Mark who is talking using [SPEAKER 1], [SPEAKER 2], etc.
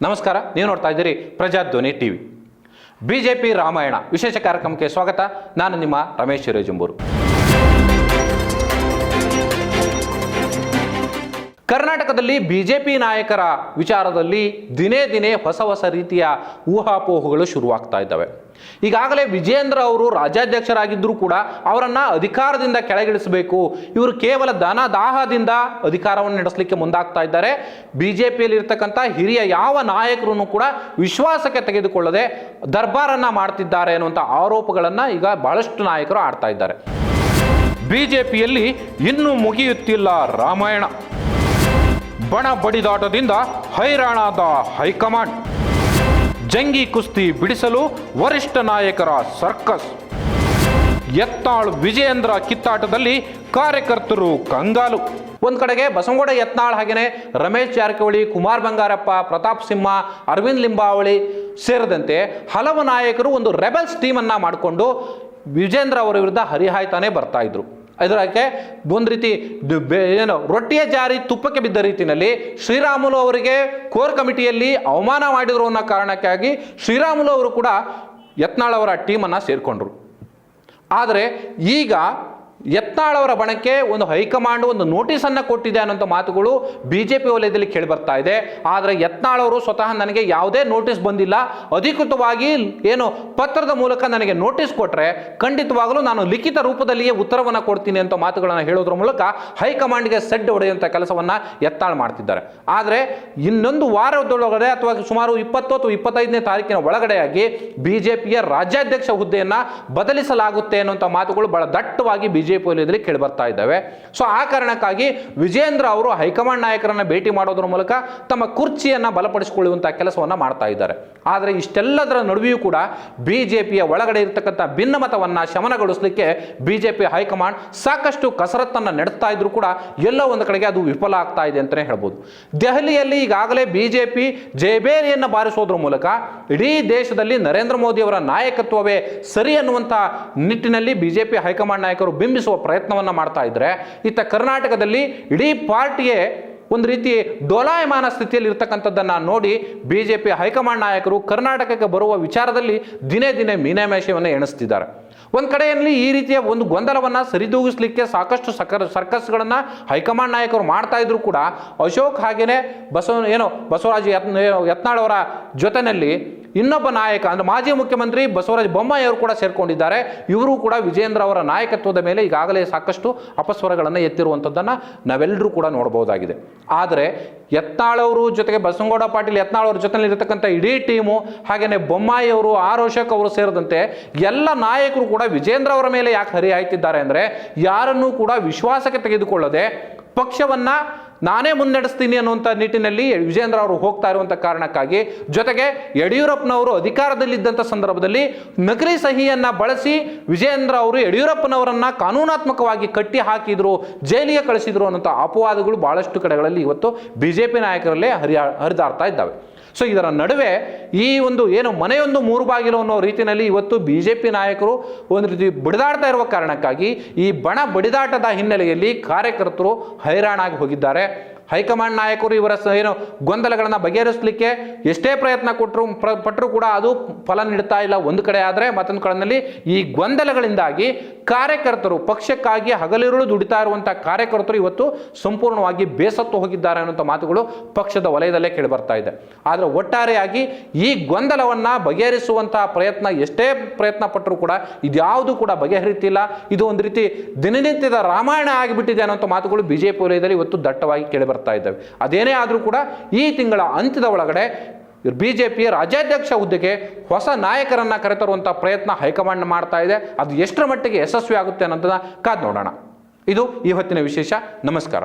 [SPEAKER 1] ನಮಸ್ಕಾರ, ನೀವು ನೋಡ್ತಾ ಇದ್ದೀರಿ ಪ್ರಜಾಧ್ವನಿ ಟಿವಿ. ಬಿಜೆಪಿ ರಾಮಾಯಣ ವಿಶೇಷ ಕಾರ್ಯಕ್ರಮಕ್ಕೆ ಸ್ವಾಗತ. ನಾನು ನಿಮ್ಮ ರಮೇಶ್ ಹಿರೇಜಂಬೂರು. ಕರ್ನಾಟಕದಲ್ಲಿ ಬಿಜೆಪಿ ನಾಯಕರ ವಿಚಾರದಲ್ಲಿ ದಿನೇ ದಿನೇ ಹೊಸ ಹೊಸ ರೀತಿಯ ಊಹಾಪೋಹಗಳು ಶುರುವಾಗ್ತಾ ಇದ್ದಾವೆ. ಈಗಾಗಲೇ ವಿಜೇಂದ್ರ ಅವರು ರಾಜ್ಯಾಧ್ಯಕ್ಷರಾಗಿದ್ದರೂ ಕೂಡ ಅವರನ್ನು ಅಧಿಕಾರದಿಂದ ಕೆಳಗಿಳಿಸಬೇಕು, ಇವರು ಕೇವಲ ದಾಹದಿಂದ ಅಧಿಕಾರವನ್ನು ನಡೆಸಲಿಕ್ಕೆ ಮುಂದಾಗ್ತಾ ಇದ್ದಾರೆ. ಬಿಜೆಪಿಯಲ್ಲಿ ಇರ್ತಕ್ಕಂಥ ಹಿರಿಯ ಯಾವ ನಾಯಕರನ್ನು ಕೂಡ ವಿಶ್ವಾಸಕ್ಕೆ ತೆಗೆದುಕೊಳ್ಳದೆ ದರ್ಬಾರನ್ನು ಮಾಡ್ತಿದ್ದಾರೆ ಅನ್ನುವಂಥ ಆರೋಪಗಳನ್ನು ಈಗ ಬಹಳಷ್ಟು ನಾಯಕರು ಆಡ್ತಾ ಇದ್ದಾರೆ. ಬಿಜೆಪಿಯಲ್ಲಿ ಇನ್ನೂ ಮುಗಿಯುತ್ತಿಲ್ಲ ರಾಮಾಯಣ. ಬಣ ಬಡಿದಾಟದಿಂದ ಹೈರಾಣಾದ ಹೈಕಮಾಂಡ್. ಜಂಗಿ ಕುಸ್ತಿ ಬಿಡಿಸಲು ವರಿಷ್ಠ ನಾಯಕರ ಸರ್ಕಸ್. ಯತ್ನಾಳ್ ವಿಜಯೇಂದ್ರ ಕಿತ್ತಾಟದಲ್ಲಿ ಕಾರ್ಯಕರ್ತರು ಕಂಗಾಲು. ಒಂದು ಕಡೆಗೆ ಬಸವನಗೌಡ ಯತ್ನಾಳ್, ಹಾಗೆಯೇ ರಮೇಶ್ ಜಾರಕಿಹೊಳಿ, ಕುಮಾರ್ ಬಂಗಾರಪ್ಪ, ಪ್ರತಾಪ್ ಸಿಂಹ, ಅರವಿಂದ್ ಲಿಂಬಾವಳಿ ಸೇರಿದಂತೆ ಹಲವು ನಾಯಕರು ಒಂದು ರೆಬೆಲ್ಸ್ ಟೀಮನ್ನು ಮಾಡಿಕೊಂಡು ವಿಜೇಂದ್ರ ಅವರ ವಿರುದ್ಧ ಹರಿಹಾಯ್ತಾನೆ ಬರ್ತಾ ಇದ್ರು. ಇದಕ್ಕೆ ಒಂದು ರೀತಿ ಏನು ರೊಟ್ಟಿಯ ಜಾರಿ ತುಪ್ಪಕ್ಕೆ ಬಿದ್ದ ರೀತಿಯಲ್ಲಿ ಶ್ರೀರಾಮುಲು ಅವರಿಗೆ ಕೋರ್ ಕಮಿಟಿಯಲ್ಲಿ ಅವಮಾನ ಮಾಡಿದ್ರು ಅನ್ನೋ ಕಾರಣಕ್ಕಾಗಿ ಶ್ರೀರಾಮುಲು ಅವರು ಕೂಡ ಯತ್ನಾಳ್ ಅವರ ಟೀಮನ್ನು ಸೇರಿಕೊಂಡ್ರು. ಆದರೆ ಈಗ ಯತ್ನಾಳ್ ಅವರ ಬಣಕ್ಕೆ ಒಂದು ಹೈಕಮಾಂಡ್ ಒಂದು ನೋಟಿಸನ್ನು ಕೊಟ್ಟಿದೆ ಅನ್ನೋಂಥ ಮಾತುಗಳು ಬಿಜೆಪಿ ವಲಯದಲ್ಲಿ ಕೇಳಿ ಬರ್ತಾ ಇದೆ. ಆದರೆ ಯತ್ನಾಳ್ ಅವರು ಸ್ವತಃ ನನಗೆ ಯಾವುದೇ ನೋಟಿಸ್ ಬಂದಿಲ್ಲ, ಅಧಿಕೃತವಾಗಿ ಏನು ಪತ್ರದ ಮೂಲಕ ನನಗೆ ನೋಟಿಸ್ ಕೊಟ್ಟರೆ ಖಂಡಿತವಾಗಲೂ ನಾನು ಲಿಖಿತ ರೂಪದಲ್ಲಿಯೇ ಉತ್ತರವನ್ನು ಕೊಡ್ತೀನಿ ಅಂತ ಮಾತುಗಳನ್ನು ಹೇಳೋದ್ರ ಮೂಲಕ ಹೈಕಮಾಂಡ್ಗೆ ಸೆಡ್ ಹೊಡೆಯುವಂಥ ಕೆಲಸವನ್ನು ಯತ್ನಾಳ್ ಮಾಡ್ತಿದ್ದಾರೆ. ಆದರೆ ಇನ್ನೊಂದು ವಾರದೊಳಗಡೆ ಅಥವಾ ಸುಮಾರು 20 ಅಥವಾ 25ನೇ ತಾರೀಕಿನ ಒಳಗಡೆಯಾಗಿ ಬಿಜೆಪಿಯ ರಾಜ್ಯಾಧ್ಯಕ್ಷ ಹುದ್ದೆಯನ್ನು ಬದಲಿಸಲಾಗುತ್ತೆ ಅನ್ನುವಂಥ ಮಾತುಗಳು ಬಹಳ ದಟ್ಟವಾಗಿ ಬಿಜೆಪಿ ವಲಯದಲ್ಲಿ ಕೇಳಿ ಬರ್ತಾ ಇದ್ದಾವೆ. ಸೊ ಆ ಕಾರಣಕ್ಕಾಗಿ ವಿಜೇಂದ್ರ ಅವರು ಹೈಕಮಾಂಡ್ ನಾಯಕರನ್ನ ಭೇಟಿ ಮಾಡೋದ್ರ ಮೂಲಕ ತಮ್ಮ ಕುರ್ಚಿಯನ್ನು ಬಲಪಡಿಸಿಕೊಳ್ಳುವಂತಹ ಕೆಲಸವನ್ನ ಮಾಡ್ತಾ ಇದ್ದಾರೆ. ಆದರೆ ಇಷ್ಟೆಲ್ಲದರ ನಡುವೆಯೂ ಕೂಡ ಬಿಜೆಪಿಯ ಒಳಗಡೆ ಇರತಕ್ಕಂಥ ಭಿನ್ನಮತವನ್ನ ಶಮನಗೊಳಿಸಲಿಕ್ಕೆ ಬಿಜೆಪಿ ಹೈಕಮಾಂಡ್ ಸಾಕಷ್ಟು ಕಸರತ್ತನ್ನು ನಡೆಸ್ತಾ ಇದ್ರು ಕೂಡ ಎಲ್ಲೋ ಒಂದು ಕಡೆಗೆ ಅದು ವಿಫಲ ಆಗ್ತಾ ಇದೆ ಅಂತಾನೆ ಹೇಳ್ಬೋದು. ದೆಹಲಿಯಲ್ಲಿ ಈಗಾಗಲೇ ಬಿಜೆಪಿ ಜಯಬೇರಿಯನ್ನು ಬಾರಿಸೋದ್ರ ಮೂಲಕ ಇಡೀ ದೇಶದಲ್ಲಿ ನರೇಂದ್ರ ಮೋದಿ ಅವರ ನಾಯಕತ್ವವೇ ಸರಿ ಅನ್ನುವಂಥ ನಿಟ್ಟಿನಲ್ಲಿ ಬಿಜೆಪಿ ಹೈಕಮಾಂಡ್ ನಾಯಕರು ಬಿಂಬಿಸುವ ಪ್ರಯತ್ನವನ್ನು ಮಾಡ್ತಾ ಇದ್ರೆ, ಇತ್ತ ಕರ್ನಾಟಕದಲ್ಲಿ ಇಡೀ ಪಾರ್ಟಿಗೆ ಒಂದು ರೀತಿ ಡೋಲಾಯಮಾನ ಸ್ಥಿತಿಯಲ್ಲಿ ಇರ್ತಕ್ಕಂಥದ್ದನ್ನು ನೋಡಿ ಬಿಜೆಪಿ ಹೈಕಮಾಂಡ್ ನಾಯಕರು ಕರ್ನಾಟಕಕ್ಕೆ ಬರುವ ವಿಚಾರದಲ್ಲಿ ದಿನೇ ದಿನೇ ಮೀನಾಮೇಷವನ್ನು ಎಣಿಸ್ತಿದ್ದಾರೆ. ಒಂದು ಕಡೆಯಲ್ಲಿ ಈ ರೀತಿಯ ಒಂದು ಗೊಂದಲವನ್ನು ಸರಿದೂಗಿಸಲಿಕ್ಕೆ ಸಾಕಷ್ಟು ಸರ್ಕಸ್ಗಳನ್ನು ಹೈಕಮಾಂಡ್ ನಾಯಕರು ಮಾಡ್ತಾ ಇದ್ರು ಕೂಡ ಅಶೋಕ್ ಹಾಗೇನೆ ಬಸವರಾಜ ಯತ್ನಾಳ್ ಅವರ ಜೊತೆಯಲ್ಲಿ ಇನ್ನೊಬ್ಬ ನಾಯಕ ಅಂದರೆ ಮಾಜಿ ಮುಖ್ಯಮಂತ್ರಿ ಬಸವರಾಜ ಬೊಮ್ಮಾಯಿ ಅವರು ಕೂಡ ಸೇರ್ಕೊಂಡಿದ್ದಾರೆ. ಇವರು ಕೂಡ ವಿಜೇಂದ್ರ ಅವರ ನಾಯಕತ್ವದ ಮೇಲೆ ಈಗಾಗಲೇ ಸಾಕಷ್ಟು ಅಪಸ್ವರಗಳನ್ನು ಎತ್ತಿರುವಂಥದ್ದನ್ನು ನಾವೆಲ್ಲರೂ ಕೂಡ ನೋಡಬಹುದಾಗಿದೆ. ಆದರೆ ಯತ್ನಾಳ್ ಅವರು ಜೊತೆಗೆ ಬಸವನಗೌಡ ಪಾಟೀಲ್ ಯತ್ನಾಳ್ ಅವರ ಜೊತೆಯಲ್ಲಿ ಇರತಕ್ಕಂಥ ಇಡೀ ಟೀಮು, ಹಾಗೆಯೇ ಬೊಮ್ಮಾಯಿ ಅವರು, ಆರ್ ಅಶೋಕ್ ಅವರು ಸೇರಿದಂತೆ ಎಲ್ಲ ನಾಯಕರು ಕೂಡ ವಿಜೇಂದ್ರ ಅವರ ಮೇಲೆ ಯಾಕೆ ಹರಿಹಾಯ್ತಿದ್ದಾರೆ ಅಂದರೆ, ಯಾರನ್ನೂ ಕೂಡ ವಿಶ್ವಾಸಕ್ಕೆ ತೆಗೆದುಕೊಳ್ಳದೆ ಪಕ್ಷವನ್ನ ನಾನೇ ಮುನ್ನಡೆಸ್ತೀನಿ ಅನ್ನುವಂಥ ನಿಟ್ಟಿನಲ್ಲಿ ವಿಜೇಂದ್ರ ಅವರು ಹೋಗ್ತಾ ಇರುವಂಥ ಕಾರಣಕ್ಕಾಗಿ, ಜೊತೆಗೆ ಯಡಿಯೂರಪ್ಪನವರು ಅಧಿಕಾರದಲ್ಲಿದ್ದಂಥ ಸಂದರ್ಭದಲ್ಲಿ ನಕಲಿ ಸಹಿಯನ್ನು ಬಳಸಿ ವಿಜೇಂದ್ರ ಅವರು ಯಡಿಯೂರಪ್ಪನವರನ್ನ ಕಾನೂನಾತ್ಮಕವಾಗಿ ಕಟ್ಟಿ ಹಾಕಿದ್ರು, ಜೈಲಿಗೆ ಕಳಿಸಿದ್ರು ಅನ್ನೋಂಥ ಅಪವಾದಗಳು ಬಹಳಷ್ಟು ಕಡೆಗಳಲ್ಲಿ ಇವತ್ತು ಬಿಜೆಪಿ ನಾಯಕರಲ್ಲೇ ಹರಿದಾಡ್ತಾ ಇದ್ದಾವೆ. ಸೊ ಇದರ ನಡುವೆ ಈ ಒಂದು ಮನೆಯೊಂದು ಮೂರು ಬಾಗಿಲು ಅನ್ನೋ ರೀತಿಯಲ್ಲಿ ಇವತ್ತು ಬಿಜೆಪಿ ನಾಯಕರು ಒಂದು ರೀತಿ ಬಡಿದಾಡ್ತಾ ಇರುವ ಕಾರಣಕ್ಕಾಗಿ ಈ ಬಣ ಬಡಿದಾಟದ ಹಿನ್ನೆಲೆಯಲ್ಲಿ ಕಾರ್ಯಕರ್ತರು ಹೈರಾಣಾಗಿ ಹೋಗಿದ್ದಾರೆ. ಹೈಕಮಾಂಡ್ ನಾಯಕರು ಇವರ ಗೊಂದಲಗಳನ್ನು ಬಗೆಹರಿಸಲಿಕ್ಕೆ ಎಷ್ಟೇ ಪ್ರಯತ್ನ ಪಟ್ಟರೂ ಕೂಡ ಅದು ಫಲ ನೀಡ್ತಾ ಇಲ್ಲ ಒಂದು ಕಡೆ. ಆದರೆ ಮತ್ತೊಂದು ಕಡೆಯಲ್ಲಿ ಈ ಗೊಂದಲಗಳಿಂದಾಗಿ ಕಾರ್ಯಕರ್ತರು, ಪಕ್ಷಕ್ಕಾಗಿ ಹಗಲಿರುಳು ದುಡಿತಾ ಇರುವಂಥ ಕಾರ್ಯಕರ್ತರು ಇವತ್ತು ಸಂಪೂರ್ಣವಾಗಿ ಬೇಸತ್ತು ಹೋಗಿದ್ದಾರೆ ಅನ್ನುವಂಥ ಮಾತುಗಳು ಪಕ್ಷದ ವಲಯದಲ್ಲೇ ಕೇಳಿ ಬರ್ತಾ ಇದೆ. ಆದರೆ ಒಟ್ಟಾರೆಯಾಗಿ ಈ ಗೊಂದಲವನ್ನು ಬಗೆಹರಿಸುವಂಥ ಎಷ್ಟೇ ಪ್ರಯತ್ನ ಪಟ್ಟರೂ ಕೂಡ ಇದ್ಯಾವುದು ಕೂಡ ಬಗೆಹರಿತಿಲ್ಲ. ಇದು ಒಂದು ರೀತಿ ದಿನನಿತ್ಯದ ರಾಮಾಯಣ ಆಗಿಬಿಟ್ಟಿದೆ ಅನ್ನುವಂಥ ಮಾತುಗಳು ಬಿಜೆಪಿ ವಲಯದಲ್ಲಿ ಇವತ್ತು ದಟ್ಟವಾಗಿ ಕೇಳಿ ಬರ್ತಾ ಇದ್ದಾವೆ. ಅದೇನೇ ಆದರೂ ಕೂಡ ಈ ತಿಂಗಳ ಅಂತ್ಯದ ಒಳಗಡೆ ಬಿಜೆಪಿಯ ರಾಜ್ಯಾಧ್ಯಕ್ಷ ಹುದ್ದೆಗೆ ಹೊಸ ನಾಯಕರನ್ನ ಕರೆತರುವಂಥ ಪ್ರಯತ್ನ ಹೈಕಮಾಂಡ್ ಮಾಡ್ತಾ ಇದೆ. ಅದು ಎಷ್ಟರ ಮಟ್ಟಿಗೆ ಯಶಸ್ವಿ ಆಗುತ್ತೆ ಅನ್ನೋದನ್ನ ಕಾದು ನೋಡೋಣ. ಇದು ಈ ಹೊತ್ತಿನ ವಿಶೇಷ. ನಮಸ್ಕಾರ.